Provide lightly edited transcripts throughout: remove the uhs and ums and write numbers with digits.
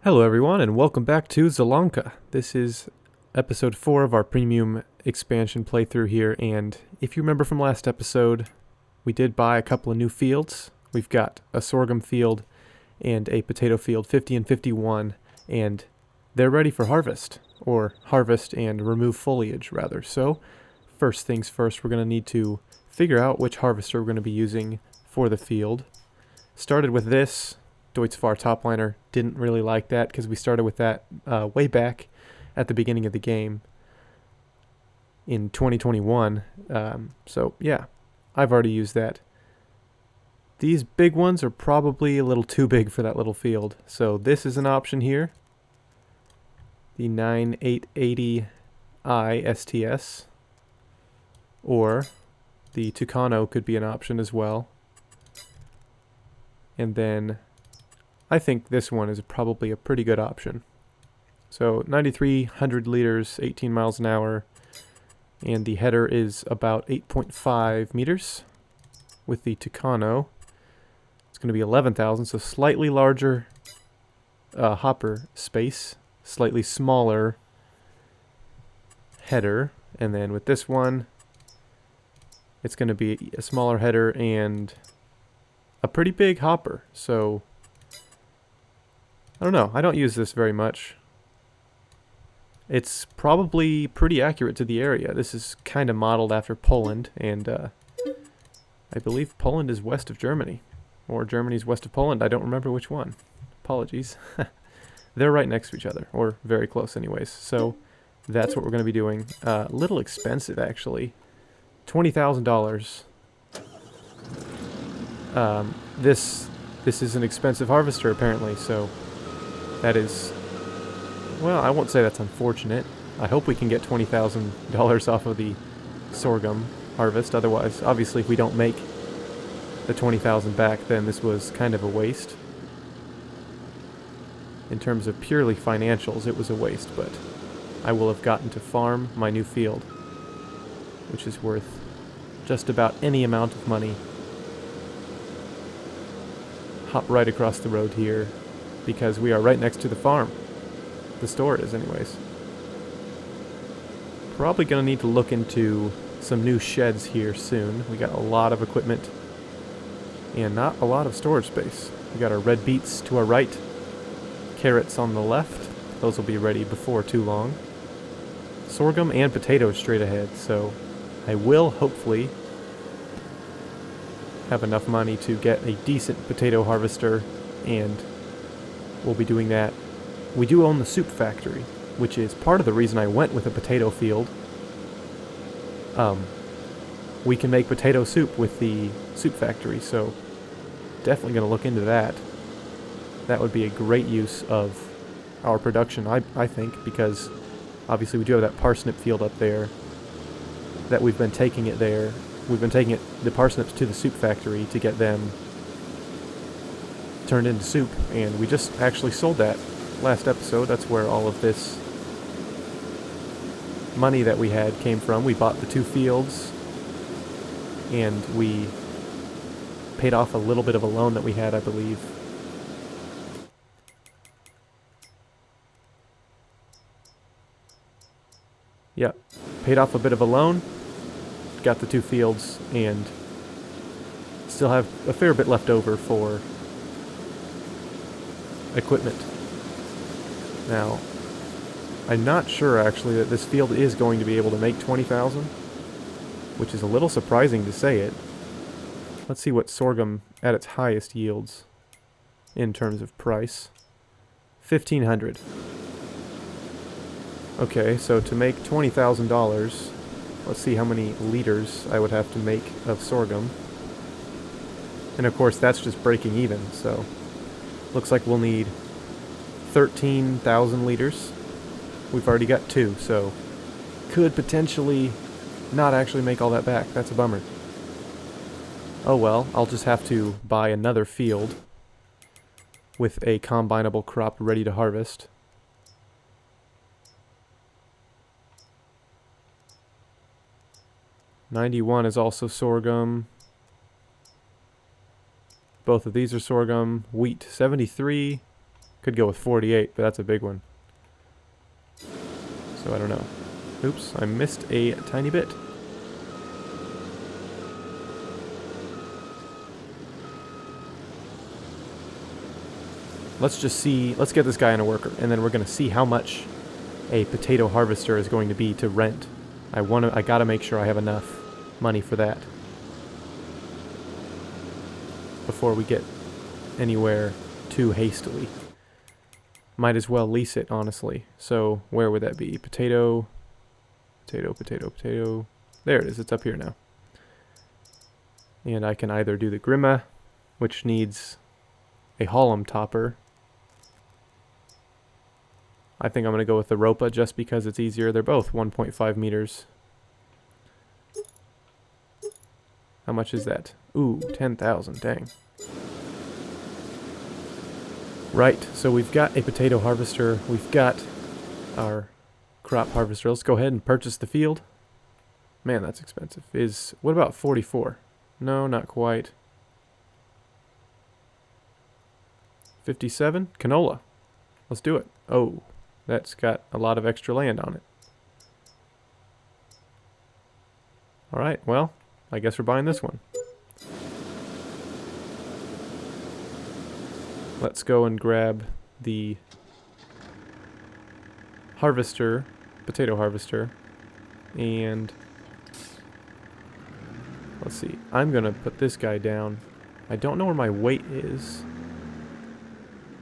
Hello everyone and welcome back to Zielonka. This is episode 4 of our premium expansion playthrough here, and if you remember from last episode, we did buy a couple of new fields. We've got a sorghum field and a potato field, 50 and 51, and they're ready for harvest, or harvest and remove foliage rather. So first things first, we're going to need to figure out which harvester we're going to be using for the field. Started with this Deutz-Fahr topliner. Didn't really like that because we started with that way back at the beginning of the game in 2021. So yeah, I've already used that. These big ones are probably a little too big for that little field. So this is an option here. The 9880i STS. Or the Tucano could be an option as well. And then I think this one is probably a pretty good option. So 9,300 liters, 18 miles an hour, and the header is about 8.5 meters. With the Tucano, it's going to be 11,000, so slightly larger hopper space, slightly smaller header, and then with this one, it's going to be a smaller header and a pretty big hopper. So I don't know. I don't use this very much. It's probably pretty accurate to the area. This is kind of modeled after Poland, and I believe Poland is west of Germany, or Germany's west of Poland. I don't remember which one. Apologies. They're right next to each other, or very close anyways. So that's what we're going to be doing. A little expensive, actually. $20,000. This is an expensive harvester, apparently, so that is, well, I won't say that's unfortunate. I hope we can get $20,000 off of the sorghum harvest. Otherwise, obviously, if we don't make the $20,000 back, then this was kind of a waste. In terms of purely financials, it was a waste, but I will have gotten to farm my new field, which is worth just about any amount of money. Hop right across the road here, because we are right next to the farm. The store is, anyways. Probably going to need to look into some new sheds here soon. We got a lot of equipment and not a lot of storage space. We got our red beets to our right, carrots on the left. Those will be ready before too long. Sorghum and potatoes straight ahead, so I will hopefully have enough money to get a decent potato harvester, and we'll be doing that. We do own the soup factory, which is part of the reason I went with a potato field. We can make potato soup with the soup factory, so definitely going to look into that. That would be a great use of our production, I think, because obviously we do have that parsnip field up there that we've been taking it there. We've been taking the parsnips to the soup factory to get them turned into soup, and we just actually sold that last episode. That's where all of this money that we had came from. We bought the 2 fields, and we paid off a little bit of a loan that we had, I believe. Yeah, paid off a bit of a loan, got the 2 fields, and still have a fair bit left over for equipment. Now, I'm not sure actually that this field is going to be able to make 20,000, which is a little surprising to say it. Let's see what sorghum at its highest yields in terms of price. 1,500. Okay, so to make $20,000, let's see how many liters I would have to make of sorghum. And of course that's just breaking even, so looks like we'll need 13,000 liters. We've already got 2, so could potentially not actually make all that back. That's a bummer. Oh well, I'll just have to buy another field with a combinable crop ready to harvest. '91 is also sorghum. Both of these are sorghum. Wheat 73, Could go with 48, but that's a big one. So I don't know. Oops, I missed a tiny bit. Let's just see, let's get this guy in a worker, and then we're going to see how much a potato harvester is going to be to rent. I gotta make sure I have enough money for that before we get anywhere too hastily. Might as well lease it, honestly. So where would that be? Potato, potato, potato, potato. There it is, it's up here now. And I can either do the Grima, which needs a Hollum topper. I think I'm going to go with the Ropa just because it's easier. They're both 1.5 meters. How much is that? Ooh, 10,000, dang. Right, so we've got a potato harvester. We've got our crop harvester. Let's go ahead and purchase the field. Man, that's expensive. What about 44? No, not quite. 57? Canola. Let's do it. Oh, that's got a lot of extra land on it. Alright, well, I guess we're buying this one. Let's go and grab the harvester, potato harvester, and let's see. I'm going to put this guy down. I don't know where my weight is.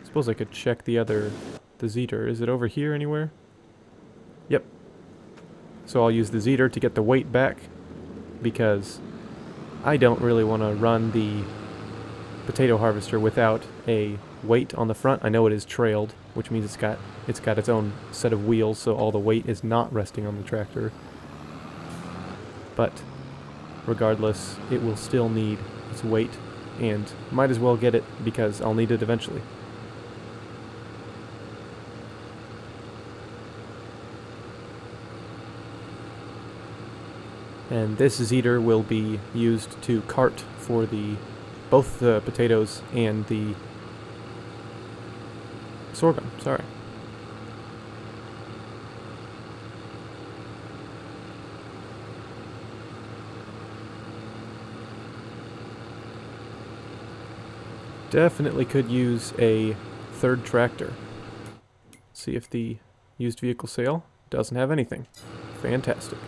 I suppose I could check the Zeter. Is it over here anywhere? Yep. So I'll use the Zeter to get the weight back because I don't really want to run the potato harvester without a weight on the front. I know it is trailed, which means it's got its own set of wheels, so all the weight is not resting on the tractor. But regardless, it will still need its weight, and might as well get it because I'll need it eventually. And this Zeter will be used to cart for both the potatoes and the sorghum, sorry. Definitely could use a third tractor. See if the used vehicle sale doesn't have anything. Fantastic.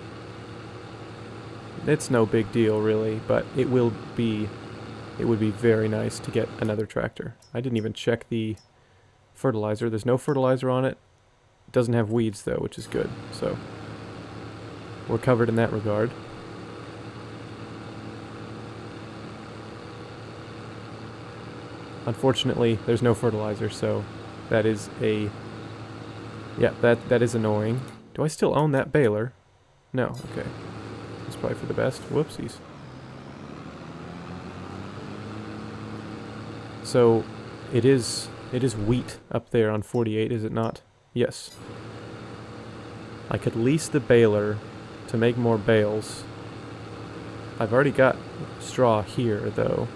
It's no big deal really, but it would be very nice to get another tractor. I didn't even check the fertilizer. There's no fertilizer on it. It doesn't have weeds though, which is good. So we're covered in that regard. Unfortunately, there's no fertilizer, so that is that is annoying. Do I still own that baler? No, okay. That's probably for the best. Whoopsies. So it is wheat up there on 48, is it not? Yes. I could lease the baler to make more bales. I've already got straw here though.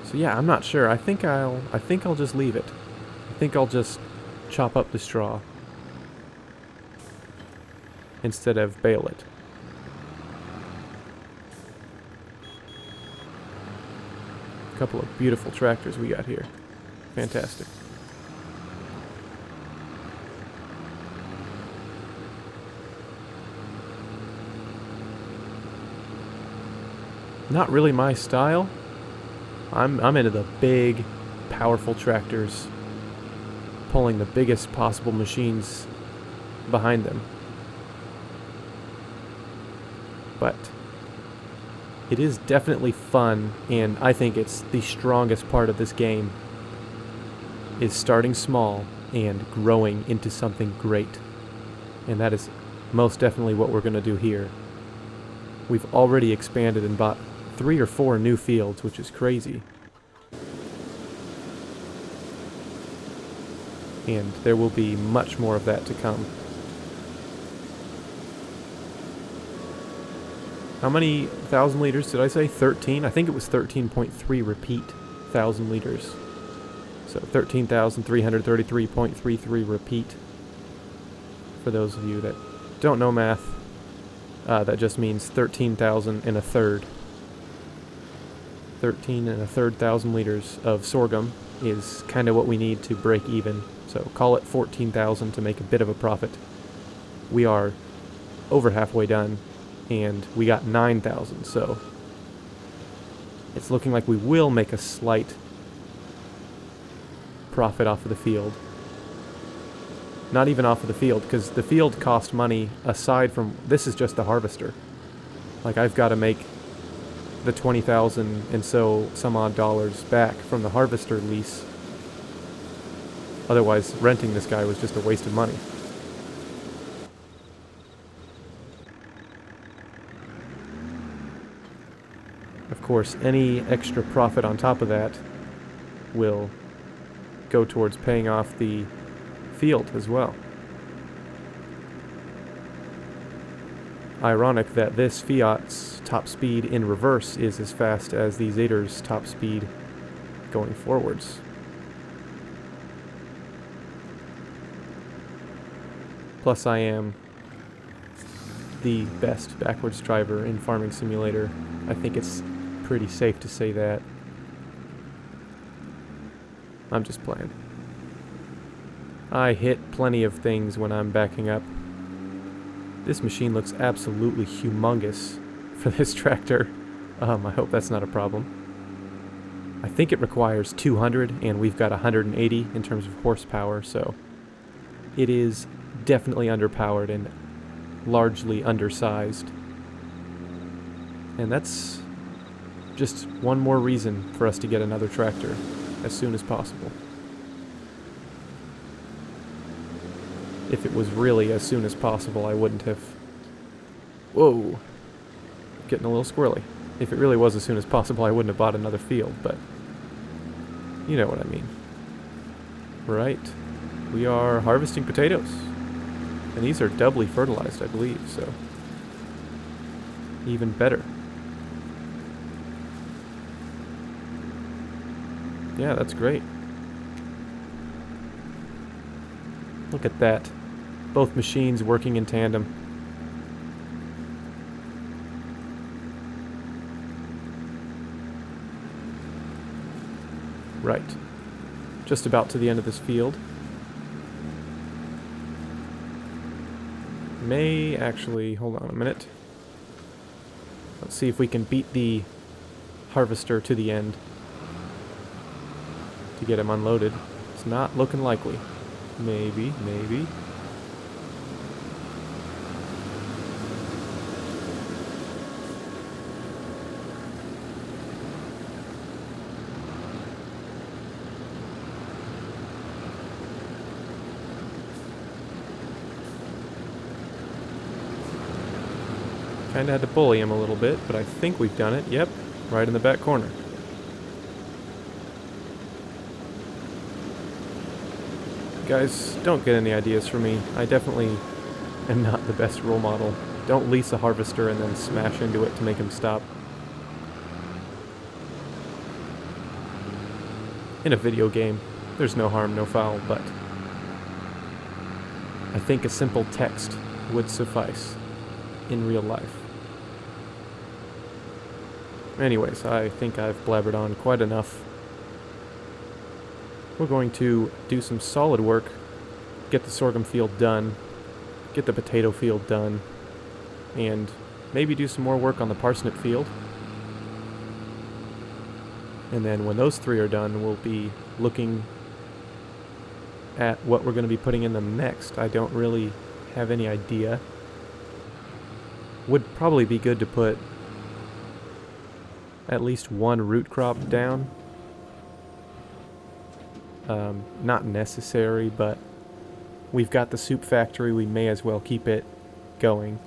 So yeah, I'm not sure. I think I'll just leave it. I think I'll just chop up the straw instead of bale it. A couple of beautiful tractors we got here. Fantastic. Not really my style. I'm into the big, powerful tractors, pulling the biggest possible machines behind them. But it is definitely fun, and I think it's the strongest part of this game, is starting small and growing into something great. And that is most definitely what we're going to do here. We've already expanded and bought 3 or 4 new fields, which is crazy. And there will be much more of that to come. How many 1,000 liters did I say? 13? I think it was 13.3 repeat 1,000 liters. So 13,333.33 repeat. For those of you that don't know math, that just means 13,000 and a third. 13 and a third thousand liters of sorghum is kind of what we need to break even. So call it 14,000 to make a bit of a profit. We are over halfway done, and we got 9,000, so it's looking like we will make a slight profit off of the field. Not even off of the field, because the field cost money aside from... This is just the harvester. Like, I've got to make the 20,000 and so some odd dollars back from the harvester lease. Otherwise, renting this guy was just a waste of money. Of course, any extra profit on top of that will go towards paying off the field as well. Ironic that this Fiat's top speed in reverse is as fast as the Zader's top speed going forwards. Plus, I am the best backwards driver in Farming Simulator. I think it's pretty safe to say that. I'm just playing. I hit plenty of things when I'm backing up. This machine looks absolutely humongous for this tractor. I hope that's not a problem. I think it requires 200, and we've got 180 in terms of horsepower, so it is definitely underpowered and largely undersized. And that's just one more reason for us to get another tractor as soon as possible. If it was really as soon as possible, I wouldn't have... Whoa! Getting a little squirrely. If it really was as soon as possible, I wouldn't have bought another field, but you know what I mean. Right. We are harvesting potatoes. And these are doubly fertilized, I believe, so even better. Yeah, that's great. Look at that. Both machines working in tandem. Right. Just about to the end of this field. May actually... Hold on a minute. Let's see if we can beat the harvester to the end to get him unloaded. It's not looking likely. Maybe, maybe. Kinda had to bully him a little bit, but I think we've done it. Yep, right in the back corner. Guys, don't get any ideas from me. I definitely am not the best role model. Don't lease a harvester and then smash into it to make him stop. In a video game, there's no harm, no foul, but I think a simple text would suffice in real life. Anyways, I think I've blabbered on quite enough. We're going to do some solid work, get the sorghum field done, get the potato field done, and maybe do some more work on the parsnip field. And then when those three are done, we'll be looking at what we're going to be putting in them next. I don't really have any idea. Would probably be good to put at least one root crop down. Not necessary, but we've got the soup factory, we may as well keep it going.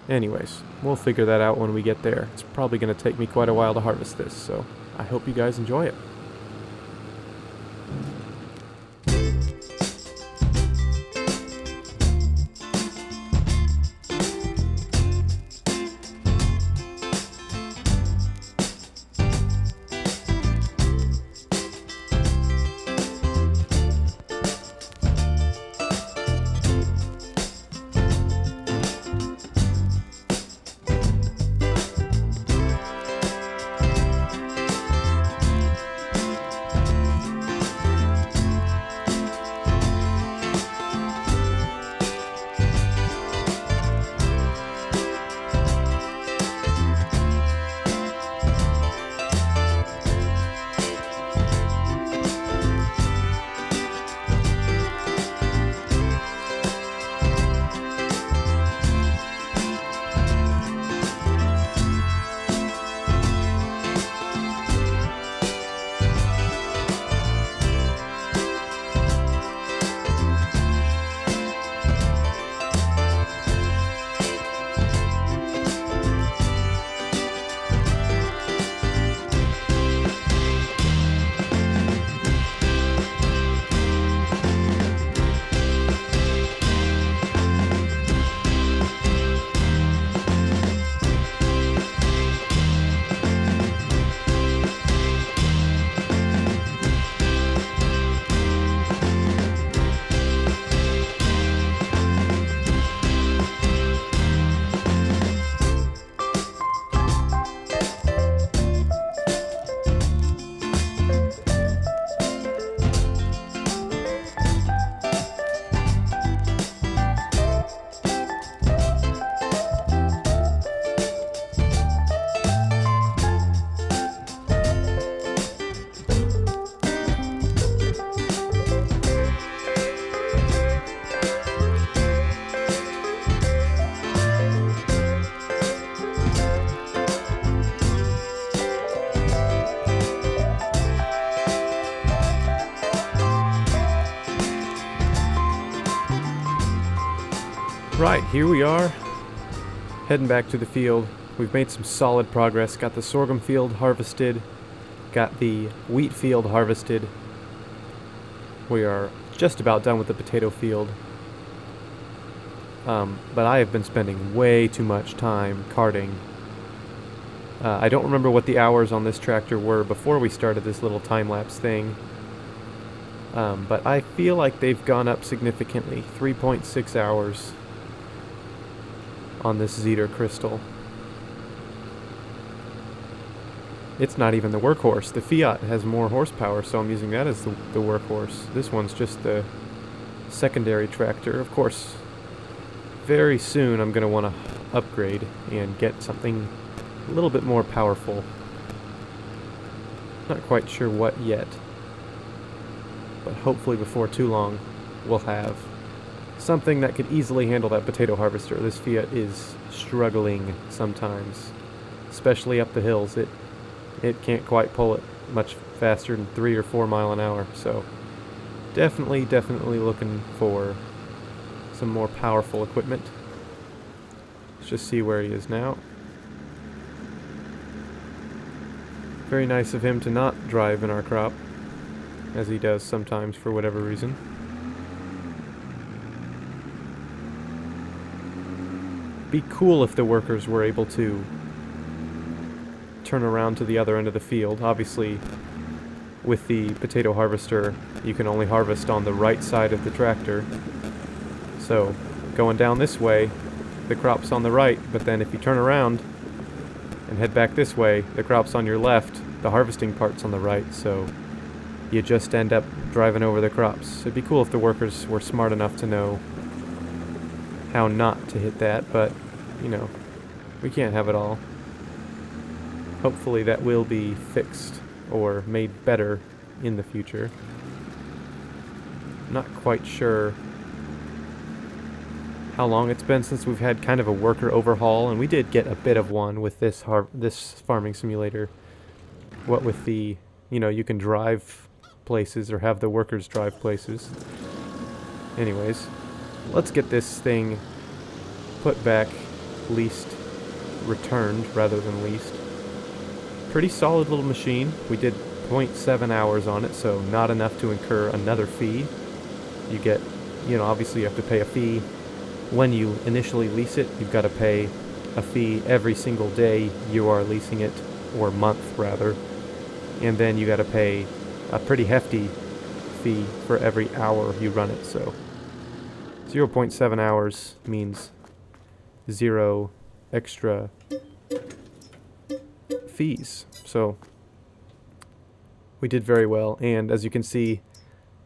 Anyways, we'll figure that out when we get there. It's probably going to take me quite a while to harvest this, so I hope you guys enjoy it. Right, here we are, heading back to the field. We've made some solid progress. Got the sorghum field harvested, got the wheat field harvested. We are just about done with the potato field. But I have been spending way too much time carting. I don't remember what the hours on this tractor were before we started this little time-lapse thing. But I feel like they've gone up significantly. 3.6 hours on this Zeter crystal. It's not even the workhorse. The Fiat has more horsepower, so I'm using that as the workhorse. This one's just the secondary tractor. Of course, very soon I'm going to want to upgrade and get something a little bit more powerful. Not quite sure what yet, but hopefully before too long we'll have something that could easily handle that potato harvester. This Fiat is struggling sometimes, especially up the hills. It can't quite pull it much faster than 3 or 4 mile an hour, so definitely looking for some more powerful equipment. Let's just see where he is now. Very nice of him to not drive in our crop, as he does sometimes for whatever reason. Be cool if the workers were able to turn around to the other end of the field. Obviously, with the potato harvester, you can only harvest on the right side of the tractor. So, going down this way, the crop's on the right, but then if you turn around and head back this way, the crop's on your left, the harvesting part's on the right, so you just end up driving over the crops. It'd be cool if the workers were smart enough to know how not to hit that, but, you know, we can't have it all. Hopefully that will be fixed or made better in the future. Not quite sure how long it's been since we've had kind of a worker overhaul, and we did get a bit of one with this farming simulator. What with the, you know, you can drive places or have the workers drive places. Anyways, let's get this thing put back, returned rather than leased. Pretty solid little machine. We did 0.7 hours on it, so not enough to incur another fee. You get, you know, obviously you have to pay a fee when you initially lease it. You've got to pay a fee every single day you are leasing it, or month rather, and then you got to pay a pretty hefty fee for every hour you run it. So 0.7 hours means 0 extra fees. So we did very well, and as you can see,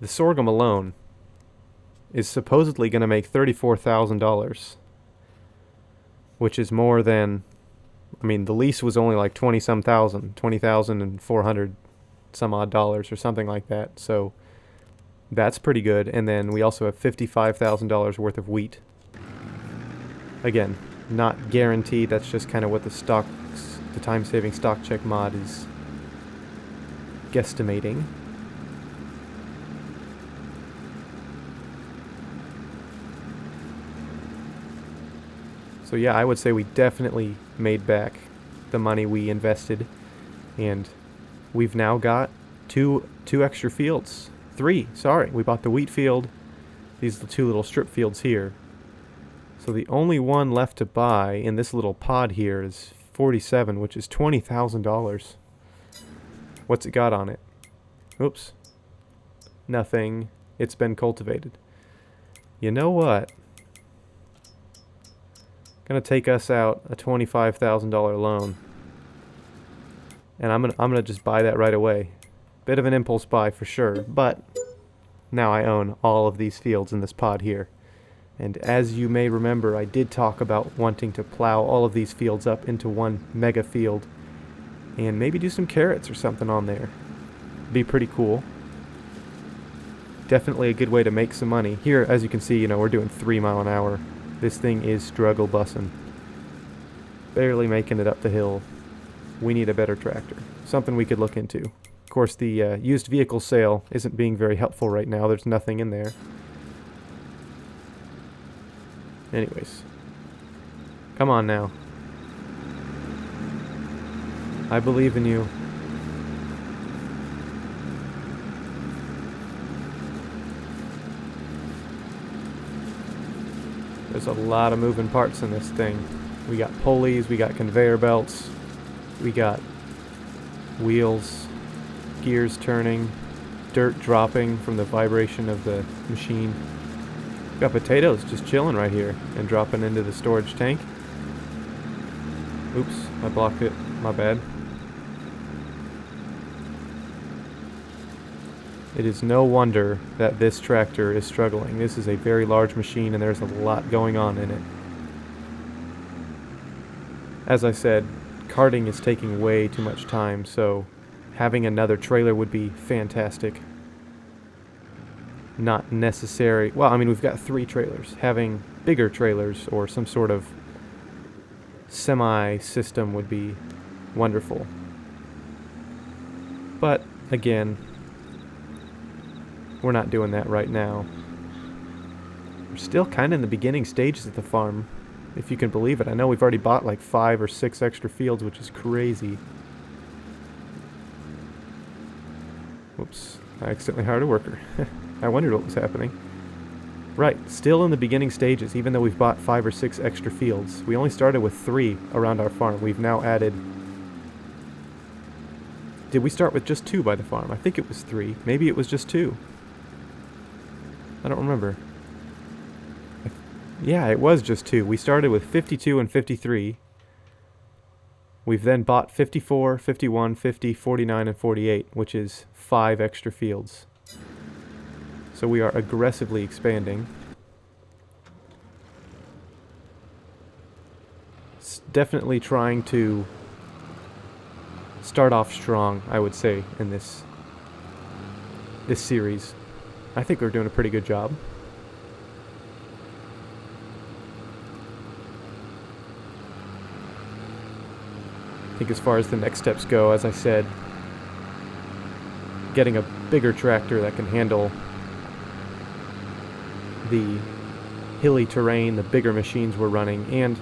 the sorghum alone is supposedly going to make $34,000, which is more than, I mean, the lease was only like 20,400 some odd dollars or something like that, so that's pretty good. And then we also have $55,000 worth of wheat. Again, not guaranteed, that's just kind of what the time-saving stock check mod is guesstimating. So yeah, I would say we definitely made back the money we invested, and we've now got two extra fields. 3, sorry. We bought the wheat field, these are the 2 little strip fields here. So the only one left to buy in this little pod here is 47, which is $20,000. What's it got on it? Oops. Nothing. It's been cultivated. You know what? Gonna take us out a $25,000 loan, and I'm gonna just buy that right away. Bit of an impulse buy for sure, but now I own all of these fields in this pod here. And as you may remember, I did talk about wanting to plow all of these fields up into one mega field and maybe do some carrots or something on there. Be pretty cool. Definitely a good way to make some money. Here, as you can see, you know, we're doing 3 mile an hour. This thing is struggle bussin'. Barely making it up the hill. We need a better tractor. Something we could look into. Of course, the used vehicle sale isn't being very helpful right now. There's nothing in there. Anyways. Come on now. I believe in you. There's a lot of moving parts in this thing. We got pulleys, we got conveyor belts, we got wheels, gears turning, dirt dropping from the vibration of the machine. We got potatoes just chilling right here and dropping into the storage tank. Oops, I blocked it. My bad. It is no wonder that this tractor is struggling. This is a very large machine and there's a lot going on in it. As I said, carting is taking way too much time, so having another trailer would be fantastic. Not necessary. Well, I mean, we've got 3 trailers. Having bigger trailers or some sort of semi-system would be wonderful. But, again, we're not doing that right now. We're still kind of in the beginning stages of the farm, if you can believe it. I know we've already bought like 5 or 6 extra fields, which is crazy. Whoops, I accidentally hired a worker. I wondered what was happening. Right, still in the beginning stages, even though we've bought 5 or 6 extra fields. We only started with 3 around our farm. We've now added... Did we start with just 2 by the farm? I think it was 3. Maybe it was just 2. I don't remember. Yeah, it was just 2. We started with 52 and 53. We've then bought 54, 51, 50, 49, and 48, which is 5 extra fields. So we are aggressively expanding. Definitely trying to start off strong, I would say, in this series. I think we're doing a pretty good job. I think as far as the next steps go, as I said, getting a bigger tractor that can handle the hilly terrain, the bigger machines we're running, and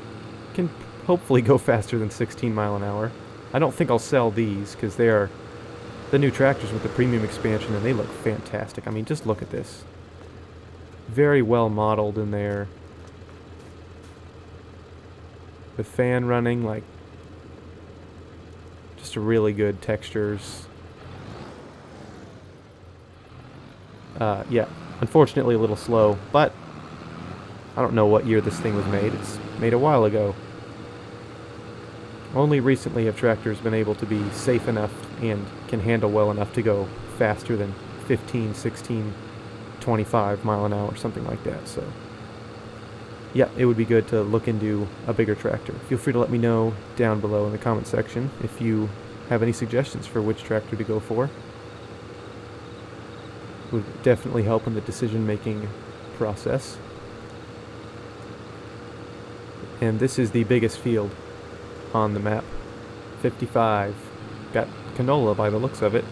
can hopefully go faster than 16 mile an hour. I don't think I'll sell these because they are the new tractors with the premium expansion and they look fantastic. I mean, just look at this. Very well modeled in there. The fan running, like, just really good textures. Yeah, unfortunately a little slow, but I don't know what year this thing was made. It's made a while ago. Only recently have tractors been able to be safe enough and can handle well enough to go faster than 15, 16, 25 mile an hour, something like that. So, yeah, it would be good to look into a bigger tractor. Feel free to let me know down below in the comment section if you have any suggestions for which tractor to go for. Would definitely help in the decision-making process. And this is the biggest field on the map. 55. Got canola by the looks of it.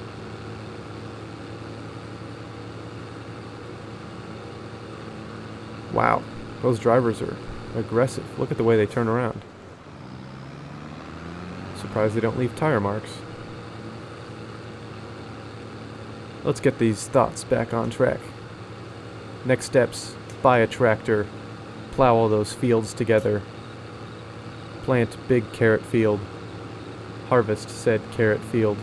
Wow, those drivers are aggressive. Look at the way they turn around. Surprised they don't leave tire marks. Let's get these thoughts back on track. Next steps, buy a tractor, plow all those fields together, plant big carrot field, harvest said carrot field,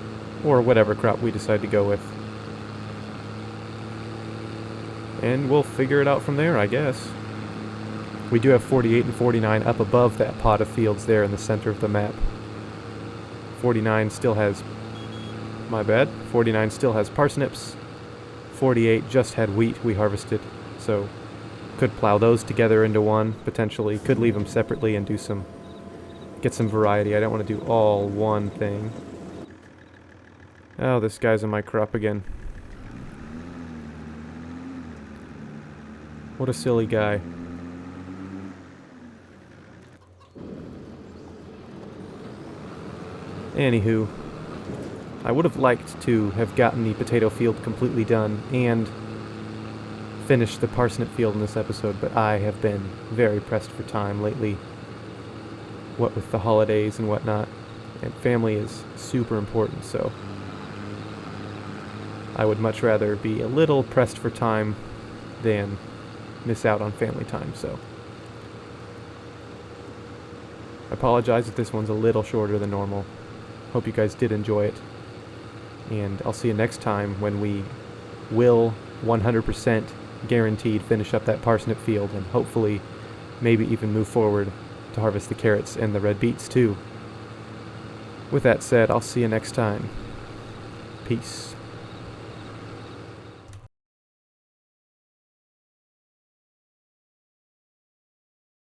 or whatever crop we decide to go with. And we'll figure it out from there, I guess. We do have 48 and 49 up above that pot of fields there in the center of the map. 49 still has... My bad. 49 still has parsnips. 48 just had wheat we harvested, so could plow those together into one, potentially. Could leave them separately and do some... get some variety. I don't want to do all one thing. Oh, this guy's in my crop again. What a silly guy. Anywho, I would have liked to have gotten the potato field completely done and finish the parsnip field in this episode, but I have been very pressed for time lately, what with the holidays and whatnot, and family is super important, so I would much rather be a little pressed for time than miss out on family time, so I apologize if this one's a little shorter than normal. Hope you guys did enjoy it, and I'll see you next time when we will 100% guaranteed finish up that parsnip field and hopefully maybe even move forward to harvest the carrots and the red beets too. With that said, I'll see you next time. Peace.